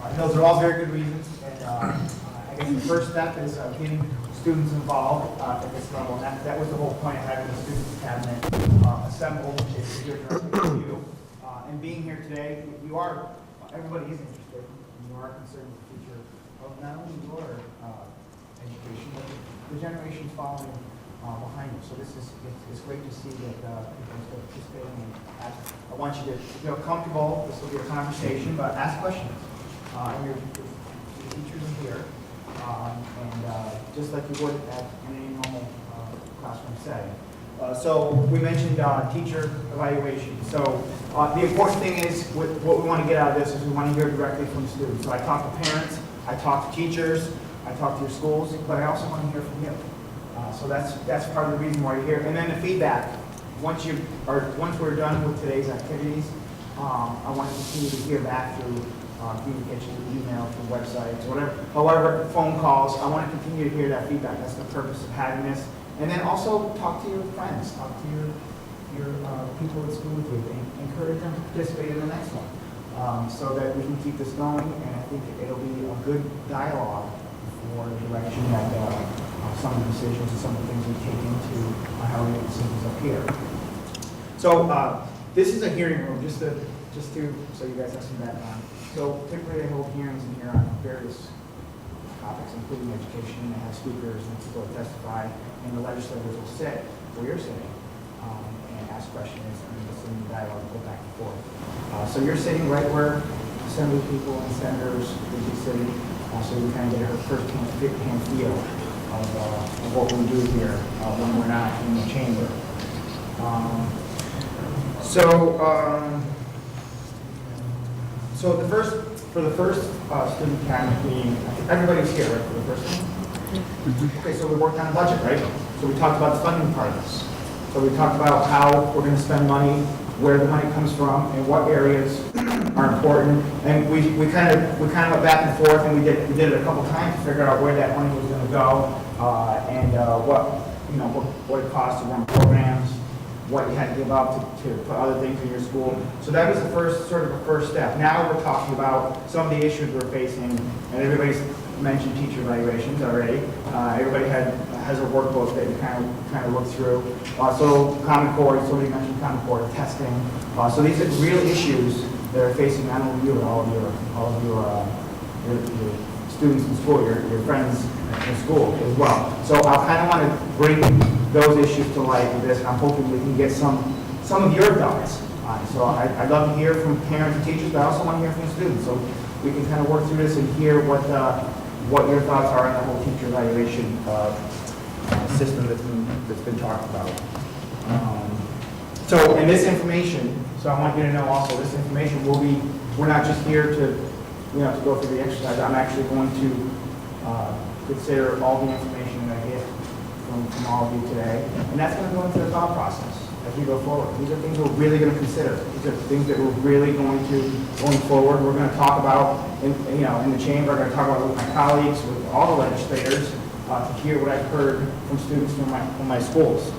And those are all very good reasons. And I guess the first step is getting students involved at this level. And that was the whole point of having the students cabinet assembled, which is here directly with you. And being here today, everybody is interested. You are concerned with the future of not only your education, but the generations following behind you. So it's great to see that people are still participating. And I want you to feel comfortable. This will be a conversation, but ask questions. Your teachers are here, and just like you would at any normal classroom setting. So we mentioned teacher evaluation. So the important thing is, what we want to get out of this is we want to hear directly from students. So I talk to parents, I talk to teachers, I talk to your schools, but I also want to hear from you. So that's part of the reason why you're here. And then the feedback. Once we're done with today's activities, I want to continue to hear back through communication, email, through websites, whatever, however, phone calls. I want to continue to hear that feedback. That's the purpose of having this. And then also talk to your friends, talk to your people at school with you, and encourage them to participate in the next one, so that we can keep this going. And I think it'll be a good dialogue for the direction that some of the decisions and some of the things we take into how we make decisions up here. So this is a hearing room, just to so you guys have some background. So typically they hold hearings in here on various topics, including education. They have speakers and people that testify, and the legislators will sit where you're sitting and ask questions and listen to dialogue, go back and forth. So you're sitting right where assembly people and senators would be sitting, so you kind of get a first-hand feel of what we do here when we're not in the chamber. So for the first student cabinet meeting, I think everybody's here, right, for the first one? Okay, so we worked on a budget, right? So we talked about the funding part of this. So we talked about how we're going to spend money, where the money comes from, and what areas are important. And we kind of went back and forth, and we did it a couple times to figure out where that money was going to go, and what it costs to run programs, what you had to give up to put other things in your school. So that was the first step. Now we're talking about some of the issues we're facing, and everybody's mentioned teacher evaluations already. Everybody has a workbook that you kind of look through. So Common Core, somebody mentioned Common Core testing. So these are real issues that are facing not only you, but all of your students in school, your friends in school as well. So I kind of want to bring those issues to light with this, and I'm hoping we can get some of your thoughts on it. So I'd love to hear from parents and teachers, but I also want to hear from students. So we can kind of work through this and hear what your thoughts are on the whole teacher evaluation system that's been talked about. And this information, so I want you to know also, this information we're not just here to go through the exercise. I'm actually going to consider all the information that I get from all of you today, and that's going to go into the thought process as we go forward. These are things we're really going to consider. These are things that we're really going forward. We're going to talk about in the chamber. We're going to talk about with my colleagues, with all the legislators, to hear what I've heard from students from my schools.